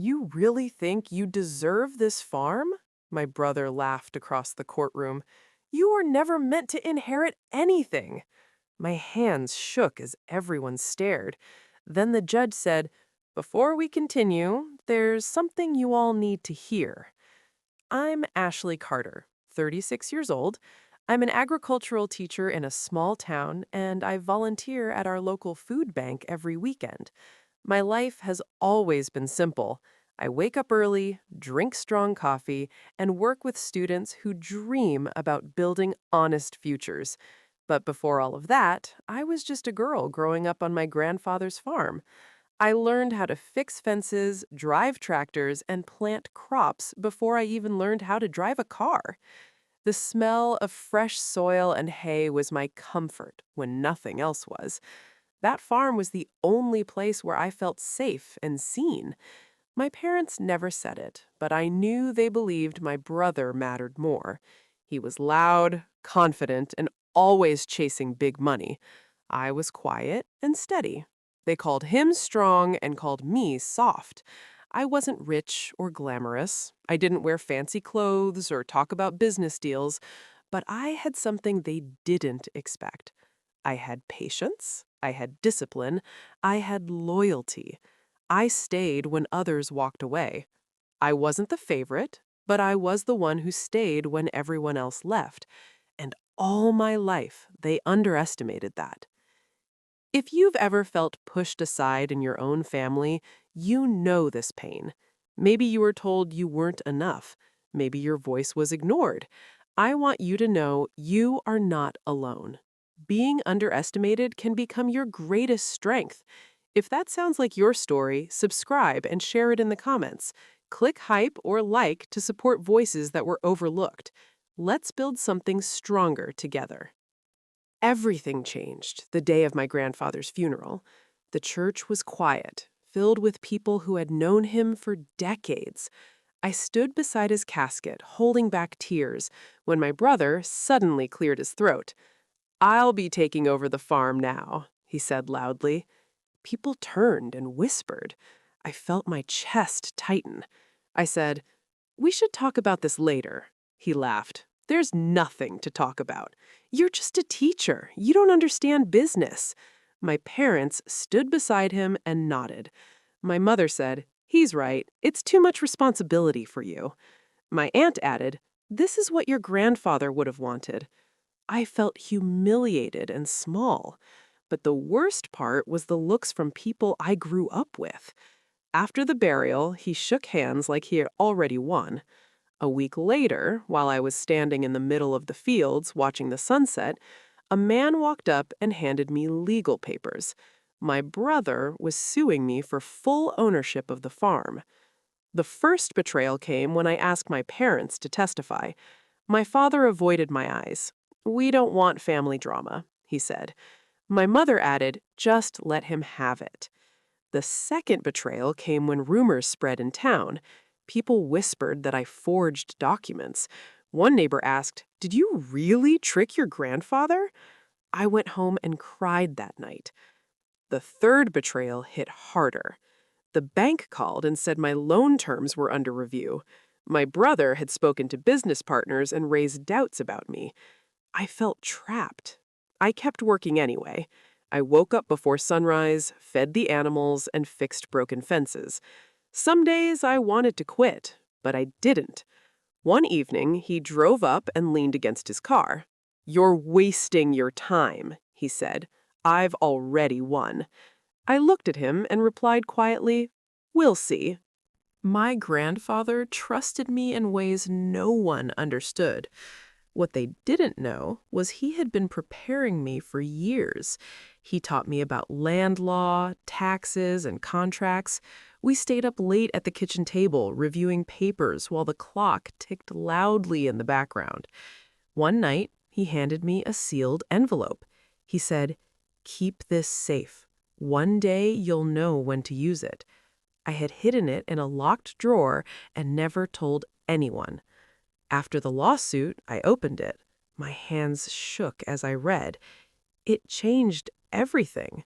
You really think you deserve this farm? My brother laughed across the courtroom. You were never meant to inherit anything. My hands shook as everyone stared. Then the judge said, "Before we continue, there's something you all need to hear. I'm Ashley Carter, 36 years old. I'm an agricultural teacher in a small town, and I volunteer at our local food bank every weekend. My life has always been simple. I wake up early, drink strong coffee, and work with students who dream about building honest futures. But before all of that, I was just a girl growing up on my grandfather's farm. I learned how to fix fences, drive tractors, and plant crops before I even learned how to drive a car. The smell of fresh soil and hay was my comfort when nothing else was. That farm was the only place where I felt safe and seen. My parents never said it, but I knew they believed my brother mattered more. He was loud, confident, and always chasing big money. I was quiet and steady. They called him strong and called me soft. I wasn't rich or glamorous. I didn't wear fancy clothes or talk about business deals, but I had something they didn't expect. I had patience, I had discipline, I had loyalty. I stayed when others walked away. I wasn't the favorite, but I was the one who stayed when everyone else left. And all my life, they underestimated that. If you've ever felt pushed aside in your own family, you know this pain. Maybe you were told you weren't enough. Maybe your voice was ignored. I want you to know you are not alone. Being underestimated can become your greatest strength. If that sounds like your story, subscribe and share it in the comments. Click hype or like to support voices that were overlooked. Let's build something stronger together. Everything changed the day of my grandfather's funeral. The church was quiet, filled with people who had known him for decades. I stood beside his casket, holding back tears, when my brother suddenly cleared his throat. "I'll be taking over the farm now," he said loudly. People turned and whispered. I felt my chest tighten. I said, "We should talk about this later." He laughed. "There's nothing to talk about. You're just a teacher. You don't understand business." My parents stood beside him and nodded. My mother said, "He's right. It's too much responsibility for you." My aunt added, "This is what your grandfather would have wanted." I felt humiliated and small. But the worst part was the looks from people I grew up with. After the burial, he shook hands like he had already won. A week later, while I was standing in the middle of the fields watching the sunset, a man walked up and handed me legal papers. My brother was suing me for full ownership of the farm. The first betrayal came when I asked my parents to testify. My father avoided my eyes. "We don't want family drama," he said. My mother added, "Just let him have it." The second betrayal came when rumors spread in town. People whispered that I forged documents. One neighbor asked, "Did you really trick your grandfather?" I went home and cried that night. The third betrayal hit harder. The bank called and said my loan terms were under review. My brother had spoken to business partners and raised doubts about me. I felt trapped. I kept working anyway. I woke up before sunrise, fed the animals, and fixed broken fences. Some days I wanted to quit, but I didn't. One evening, he drove up and leaned against his car. "You're wasting your time," he said. "I've already won." I looked at him and replied quietly, "We'll see." My grandfather trusted me in ways no one understood. What they didn't know was he had been preparing me for years. He taught me about land law, taxes, and contracts. We stayed up late at the kitchen table reviewing papers while the clock ticked loudly in the background. One night, he handed me a sealed envelope. He said, "Keep this safe. One day you'll know when to use it." I had hidden it in a locked drawer and never told anyone. After the lawsuit, I opened it. My hands shook as I read. It changed everything.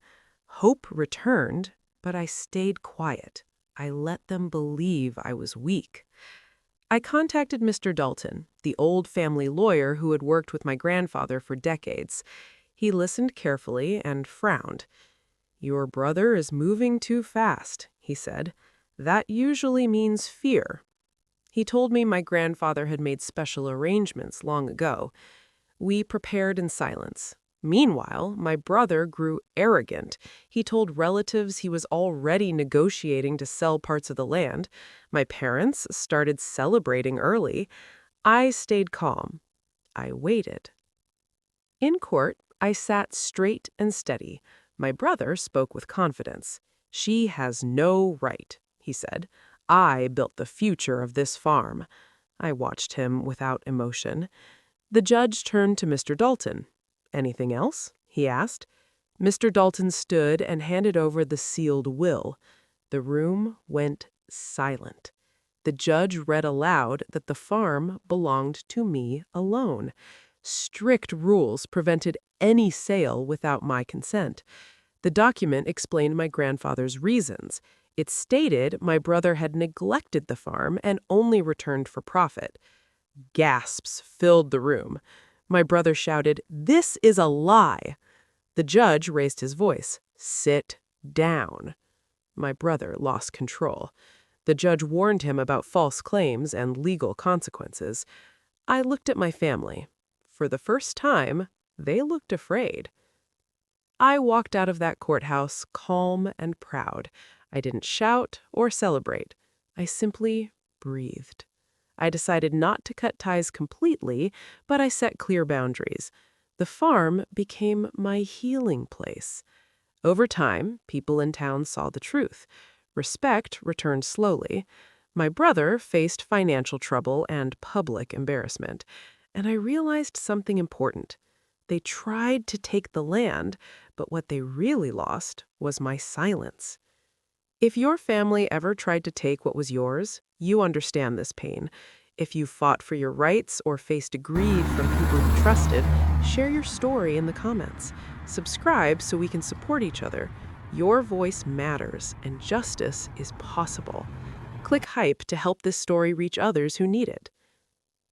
Hope returned, but I stayed quiet. I let them believe I was weak. I contacted Mr. Dalton, the old family lawyer who had worked with my grandfather for decades. He listened carefully and frowned. "Your brother is moving too fast," he said. "That usually means fear." He told me my grandfather had made special arrangements long ago. We prepared in silence. Meanwhile, my brother grew arrogant. He told relatives he was already negotiating to sell parts of the land. My parents started celebrating early. I stayed calm. I waited. In court, I sat straight and steady. My brother spoke with confidence. "She has no right," he said. "I built the future of this farm." I watched him without emotion. The judge turned to Mr. Dalton. "Anything else?" he asked. Mr. Dalton stood and handed over the sealed will. The room went silent. The judge read aloud that the farm belonged to me alone. Strict rules prevented any sale without my consent. The document explained my grandfather's reasons. It stated my brother had neglected the farm and only returned for profit. Gasps filled the room. My brother shouted, "This is a lie!" The judge raised his voice. "Sit down." My brother lost control. The judge warned him about false claims and legal consequences. I looked at my family. For the first time, they looked afraid. I walked out of that courthouse calm and proud. I didn't shout or celebrate. I simply breathed. I decided not to cut ties completely, but I set clear boundaries. The farm became my healing place. Over time, people in town saw the truth. Respect returned slowly. My brother faced financial trouble and public embarrassment. And I realized something important. They tried to take the land, but what they really lost was my silence. If your family ever tried to take what was yours, you understand this pain. If you fought for your rights or faced greed from people you trusted, share your story in the comments. Subscribe so we can support each other. Your voice matters, and justice is possible. Click hype to help this story reach others who need it.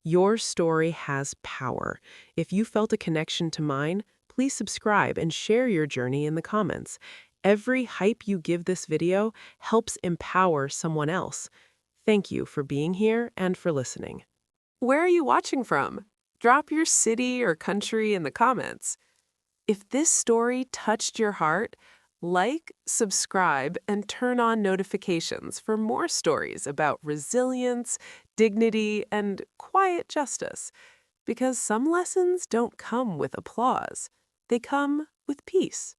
Your story has power. If you felt a connection to mine, please subscribe and share your journey in the comments. Every hype you give this video helps empower someone else. Thank you for being here and for listening. Where are you watching from? Drop your city or country in the comments. If this story touched your heart, like, subscribe, and turn on notifications for more stories about resilience, dignity, and quiet justice. Because some lessons don't come with applause. They come with peace.